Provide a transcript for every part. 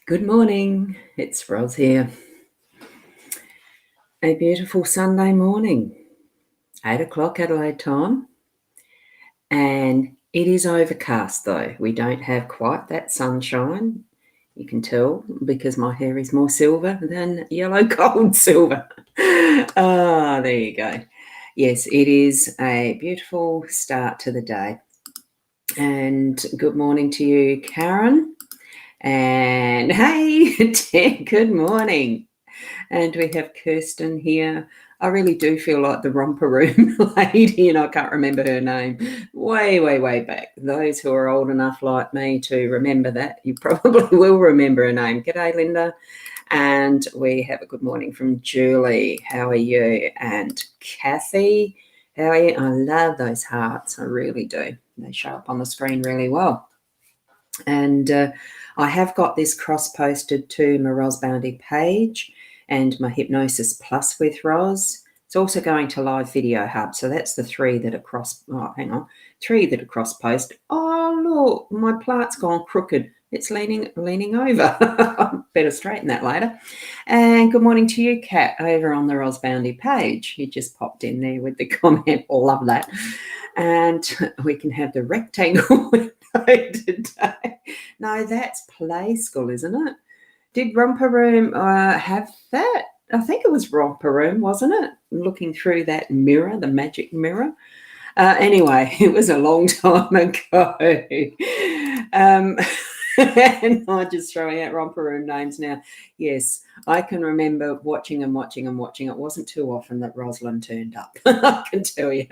Good morning, it's Ros here. A beautiful Sunday morning, 8 o'clock Adelaide time, and it is overcast though. We don't have quite that sunshine. You can tell because my hair is more silver than yellow gold silver. There you go. Yes, it is a beautiful start to the day. And good morning to you, Karen. And hey, Ted, good morning. And we have Kirsten here. I really do feel like the romper room lady, and I can't remember her name. Way back. Those who are old enough like me to remember that, you probably will remember her name. G'day, Linda. And we have a good morning from Julie. How are you? And Kathy, how are you? I love those hearts. I really do. They show up on the screen really well. And I have got this cross-posted to my Boundy page and my Hypnosis Plus with Ros. It's also going to Live Video Hub. So that's the three that are three that are cross-posted. Oh, look, my plant's gone crooked. It's leaning over. Better straighten that later. And good morning to you, Kat, over on the Ros Boundy page. You just popped in there with the comment. Love that. And we can have the rectangle today. No, that's Play School, isn't it? Did Romper Room have that? I think it was Romper Room, wasn't it? Looking through that mirror, the magic mirror. Anyway, it was a long time ago. And I'm just throwing out Romper Room names now. Yes, I can remember watching. It wasn't too often that Rosalind turned up, I can tell you.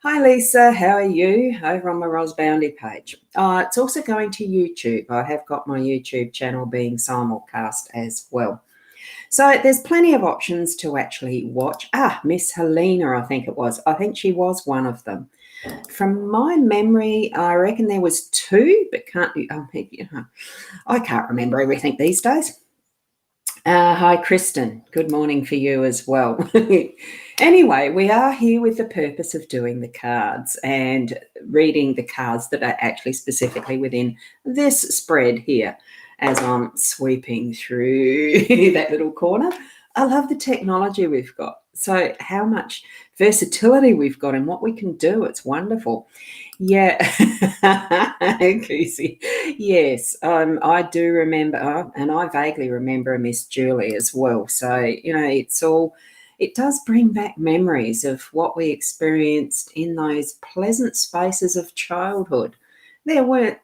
Hi, Lisa. How are you? Over on my Ros Boundy page. It's also going to YouTube. I have got my YouTube channel being simulcast as well. So there's plenty of options to actually watch. Miss Helena, I think it was. I think she was one of them. From my memory, I reckon there was two, but I can't remember everything these days. Hi, Kristen. Good morning for you as well. Anyway, we are here with the purpose of doing the cards and reading the cards that are actually specifically within this spread here as I'm sweeping through that little corner. I love the technology we've got. So how much versatility we've got and what we can do. It's wonderful. Yeah. Goosey. Yes, I do remember, and I vaguely remember a Miss Julie as well. So, it does bring back memories of what we experienced in those pleasant spaces of childhood. There were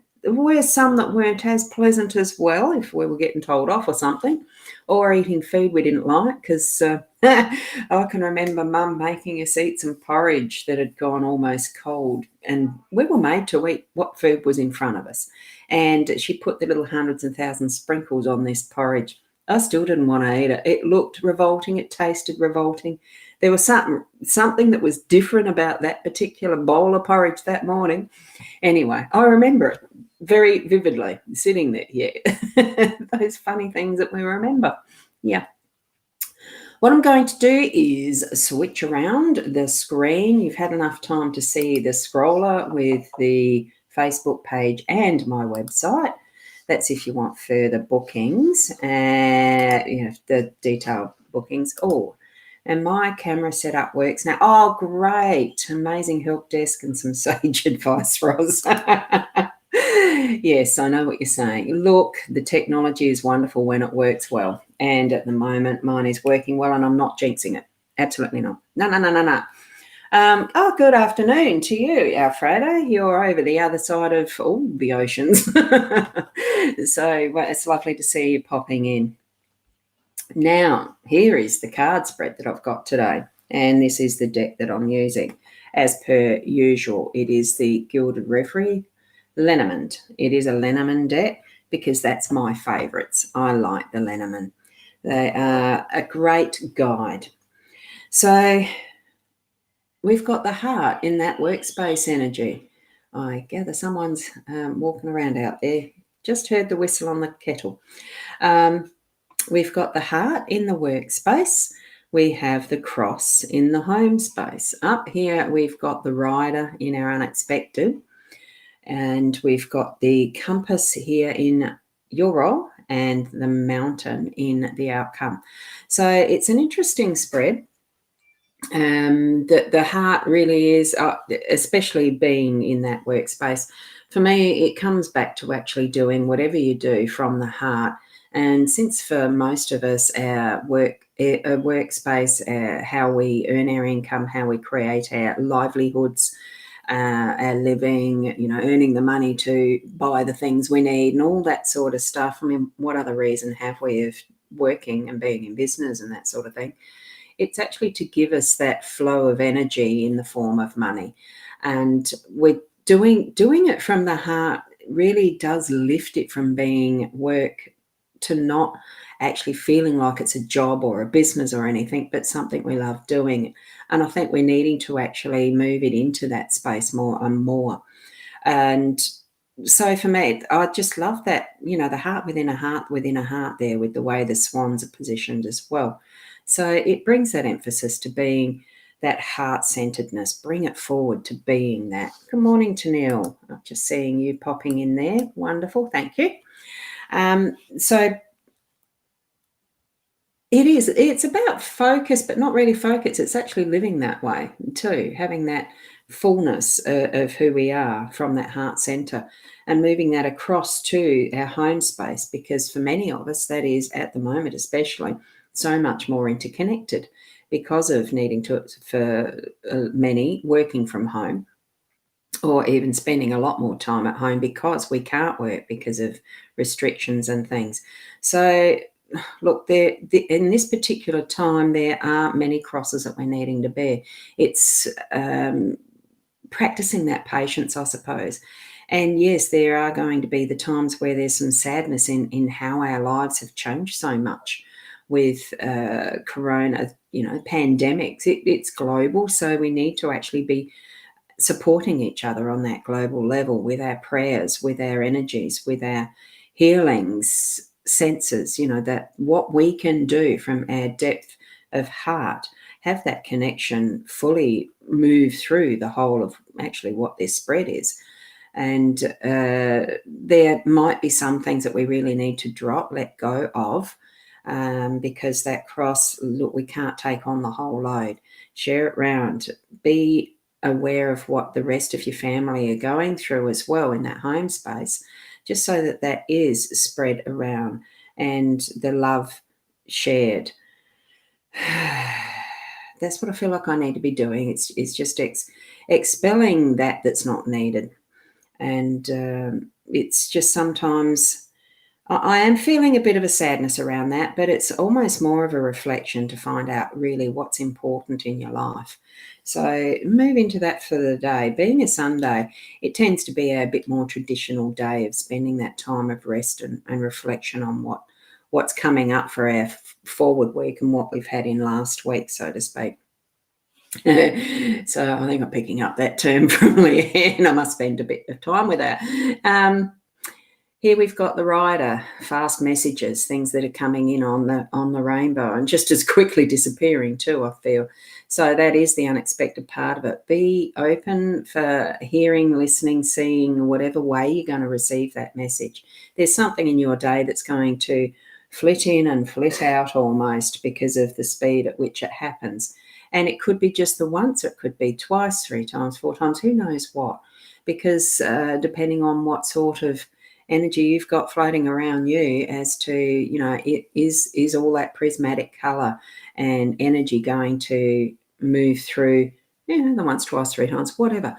some that weren't as pleasant as well, if we were getting told off or something, or eating food we didn't like, because I can remember Mum making us eat some porridge that had gone almost cold, and we were made to eat what food was in front of us. And she put the little hundreds and thousands sprinkles on this porridge. I still didn't want to eat it. It looked revolting. It tasted revolting. There was something that was different about that particular bowl of porridge that morning. Anyway, I remember it very vividly, sitting there. Yeah, those funny things that we remember. Yeah. What I'm going to do is switch around the screen. You've had enough time to see the scroller with the Facebook page and my website. That's if you want further bookings, the detailed bookings. Oh, And my camera setup works now. Oh, great. Amazing help desk and some sage advice, Roz. Yes, I know what you're saying. Look, the technology is wonderful when it works well. And at the moment, mine is working well, and I'm not jinxing it. Absolutely not. No, no, no, no, no. Good afternoon to you, Alfredo. You're over the other side of all the oceans. So it's lovely to see you popping in. Now, here is the card spread that I've got today, and this is the deck that I'm using. As per usual, it is the Gilded Reverie Lenormand. It is a Lenormand deck because that's my favourites. I like the Lenormand. They are a great guide. So we've got the heart in that workspace energy. I gather someone's walking around out there. Just heard the whistle on the kettle. We've got the heart in the workspace. We have the cross in the home space. Up here, we've got the rider in our unexpected. And we've got the compass here in your role and the mountain in the outcome. So it's an interesting spread. The heart really is, especially being in that workspace. For me, it comes back to actually doing whatever you do from the heart. And since for most of us, our workspace, how we earn our income, how we create our livelihoods, our living, earning the money to buy the things we need and all that sort of stuff. I mean, what other reason have we of working and being in business and that sort of thing? It's actually to give us that flow of energy in the form of money. And we're doing it from the heart really does lift it from being work to not actually feeling like it's a job or a business or anything, but something we love doing. And I think we're needing to actually move it into that space more and more. And so for me, I just love that, the heart within a heart there with the way the swans are positioned as well. So it brings that emphasis to being that heart-centeredness. Bring it forward to being that. Good morning, Tanil. I'm just seeing you popping in there. Wonderful. Thank you. So it's about focus, but not really focus. It's actually living that way too, having that fullness of who we are from that heart center and moving that across to our home space, because for many of us, that is at the moment, especially so much more interconnected because of needing to, for many, working from home or even spending a lot more time at home because we can't work because of restrictions and things. So look, in this particular time, there are many crosses that we're needing to bear. It's practicing that patience, I suppose. And yes, there are going to be the times where there's some sadness in how our lives have changed so much with corona, pandemics. It's global, so we need to actually be supporting each other on that global level with our prayers, with our energies, with our healings, senses, that what we can do from our depth of heart, have that connection fully move through the whole of actually what this spread is. And there might be some things that we really need to drop, let go of, because that cross, look, we can't take on the whole load. Share it round. Be aware of what the rest of your family are going through as well in that home space, just so that is spread around and the love shared. That's what I feel like I need to be doing. It's just expelling that's not needed. And it's just sometimes I am feeling a bit of a sadness around that, but it's almost more of a reflection to find out really what's important in your life. So move into that for the day. Being a Sunday, it tends to be a bit more traditional day of spending that time of rest and reflection on what's coming up for our forward week and what we've had in last week, so to speak. So I think I'm picking up that term from Leanne. I must spend a bit of time with her. Here we've got the rider, fast messages, things that are coming in on the rainbow and just as quickly disappearing too, I feel. So that is the unexpected part of it. Be open for hearing, listening, seeing, whatever way you're going to receive that message. There's something in your day that's going to flit in and flit out almost because of the speed at which it happens. And it could be just the once, it could be twice, 3 times, 4 times, who knows what, because depending on what sort of energy you've got floating around you as to, it is all that prismatic color and energy going to move through, the once, twice, 3 times, whatever.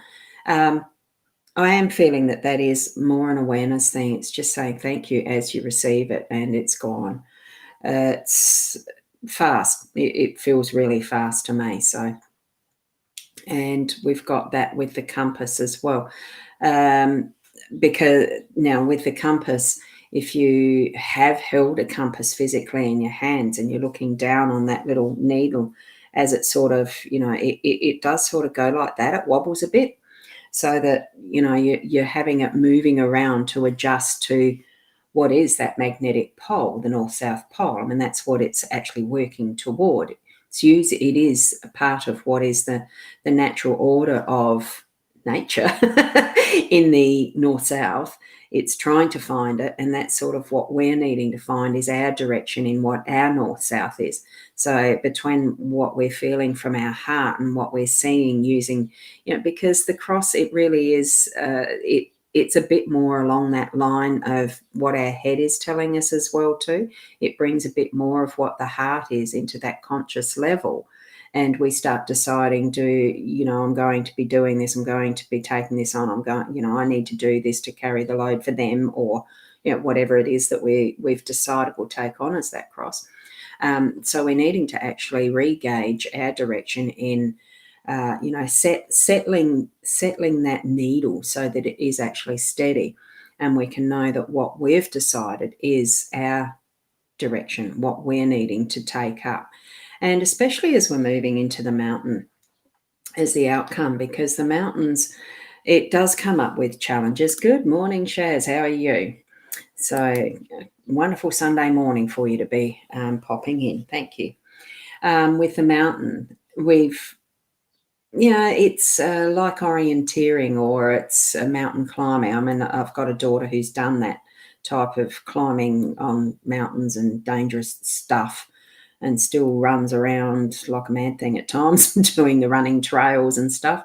I am feeling that is more an awareness thing. It's just saying thank you as you receive it, and it's gone. It's fast. It feels really fast to me. So, and we've got that with the compass as well. Because now with the compass, if you have held a compass physically in your hands and you're looking down on that little needle, as it sort of, it does sort of go like that. It wobbles a bit, so that, you're having it moving around to adjust to what is that magnetic pole, the north-south pole. I mean, that's what it's actually working toward. It is a part of what is the natural order of nature in the north-south. It's trying to find it, and that's sort of what we're needing to find, is our direction in what our north-south is. So between what we're feeling from our heart and what we're seeing using, because the cross, it really is, it's a bit more along that line of what our head is telling us as well too. It brings a bit more of what the heart is into that conscious level. And we start deciding, I'm going to be doing this, I'm going to be taking this on, I'm going, I need to do this to carry the load for them, or, whatever it is that we've decided we'll take on as that cross. So we're needing to actually re-gauge our direction in, settling that needle so that it is actually steady, and we can know that what we've decided is our direction, what we're needing to take up. And especially as we're moving into the mountain as the outcome, because the mountains, it does come up with challenges. Good morning, Shaz. How are you? So wonderful Sunday morning for you to be popping in. Thank you. With the mountain, it's like orienteering, or it's mountain climbing. I mean, I've got a daughter who's done that type of climbing on mountains and dangerous stuff, and still runs around like a mad thing at times doing the running trails and stuff.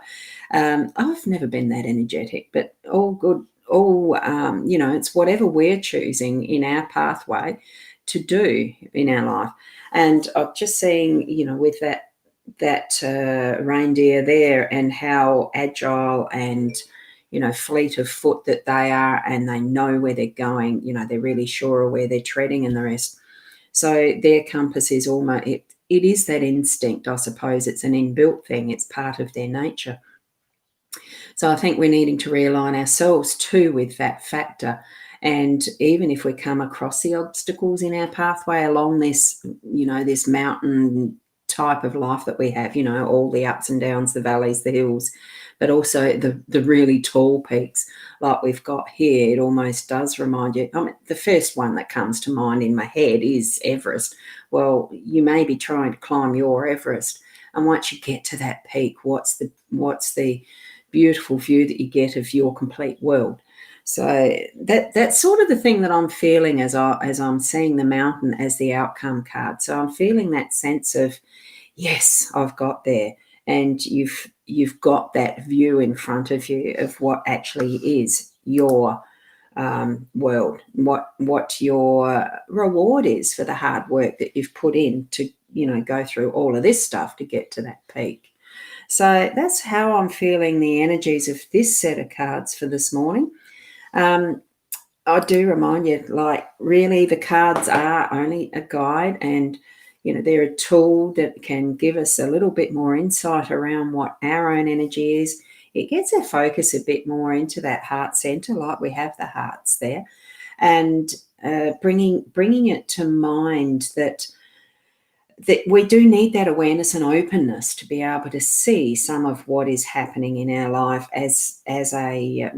I've never been that energetic, but all good. It's whatever we're choosing in our pathway to do in our life. And I'm just seeing, with that reindeer there, and how agile and, fleet of foot that they are, and they know where they're going. They're really sure of where they're treading and the rest. So their compass is almost, it is that instinct, I suppose. It's an inbuilt thing. It's part of their nature. So I think we're needing to realign ourselves too with that factor. And even if we come across the obstacles in our pathway along this, this mountain type of life that we have, all the ups and downs, the valleys, the hills, but also the really tall peaks like we've got here, it almost does remind you. I mean, the first one that comes to mind in my head is Everest. Well, you may be trying to climb your Everest, and once you get to that peak, what's the beautiful view that you get of your complete world? So that's sort of the thing that I'm feeling as I'm seeing the mountain as the outcome card. So I'm feeling that sense of, yes, I've got there. And you've got that view in front of you of what actually is your world, what your reward is for the hard work that you've put in to, go through all of this stuff to get to that peak. So that's how I'm feeling the energies of this set of cards for this morning. I do remind you, really the cards are only a guide, and they're a tool that can give us a little bit more insight around what our own energy is. It gets our focus a bit more into that heart center, like we have the hearts there, and bringing it to mind that we do need that awareness and openness to be able to see some of what is happening in our life as a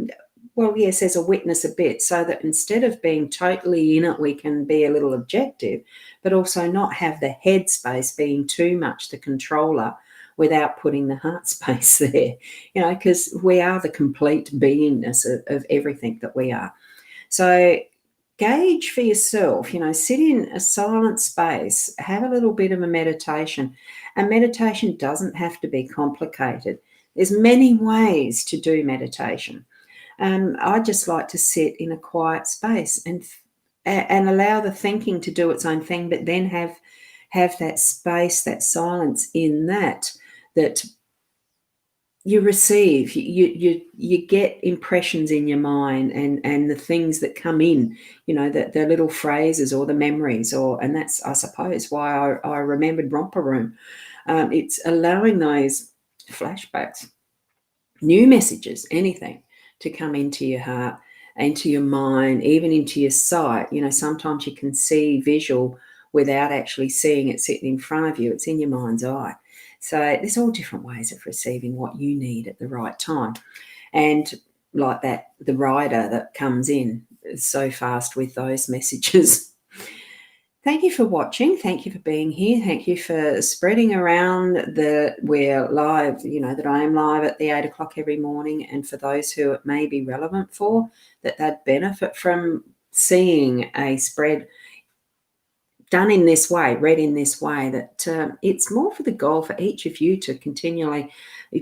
as a witness a bit, so that instead of being totally in it, we can be a little objective, but also not have the head space being too much the controller without putting the heart space there, because we are the complete beingness of everything that we are. So gauge for yourself, sit in a silent space, have a little bit of a meditation. And meditation doesn't have to be complicated. There's many ways to do meditation. I just like to sit in a quiet space and allow the thinking to do its own thing, but then have that space, that silence in that you receive, you get impressions in your mind, and the things that come in, the little phrases or the memories, and that's, I suppose, why I remembered Romper Room. It's allowing those flashbacks, new messages, anything, to come into your heart, into your mind, even into your sight. Sometimes you can see visual without actually seeing it sitting in front of you. It's in your mind's eye. So there's all different ways of receiving what you need at the right time. And like that, the rider that comes in so fast with those messages. Thank you for watching. Thank you for being here. Thank you for spreading around that we're live, that I am live at the 8 o'clock every morning. And for those who it may be relevant for, that they'd benefit from seeing a spread done in this way, read in this way, that it's more for the goal for each of you to continually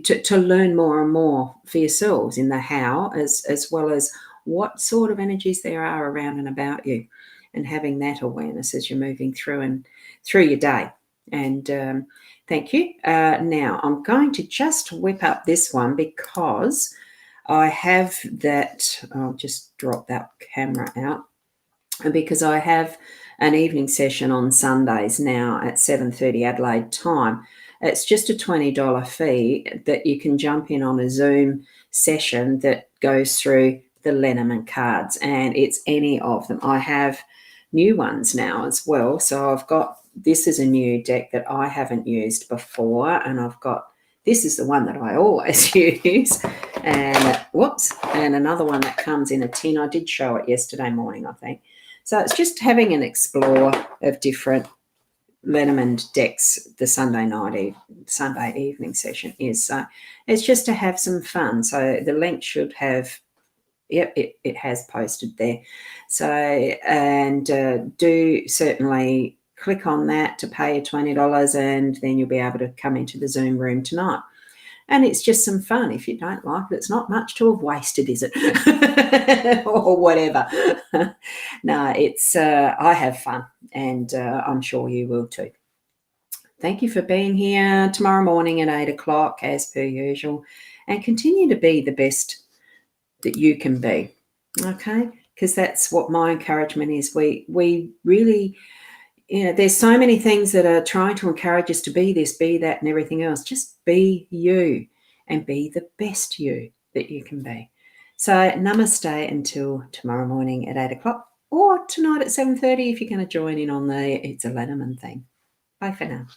to learn more and more for yourselves in the how, as well as what sort of energies there are around and about you, and having that awareness as you're moving through your day. And thank you. Now I'm going to just whip up this one because I have that. I'll just drop that camera out, because I have an evening session on Sundays now at 7:30 Adelaide time. It's just a $20 fee that you can jump in on a Zoom session that goes through the Lenormand cards, and it's any of them. I have new ones now as well. So I've got, this is a new deck that I haven't used before, and I've got, this is the one that I always use, and and another one that comes in a tin. I did show it yesterday morning, I think. So it's just having an explore of different Lenormand decks. The Sunday evening session is. So it's just to have some fun. So the link should have, yep, it has posted there. So, and do certainly click on that to pay your $20, and then you'll be able to come into the Zoom room tonight. And it's just some fun. If you don't like it, it's not much to have wasted, is it? Or whatever. No, it's I have fun, and I'm sure you will too. Thank you for being here tomorrow morning at 8 o'clock, as per usual, and continue to be the best that you can be, okay? Because that's what my encouragement is. We really, there's so many things that are trying to encourage us to be this, be that, and everything else. Just be you and be the best you that you can be. So namaste until tomorrow morning at 8 o'clock, or tonight at 7:30 if you're going to join in on the It's a Lenormand thing. Bye for now.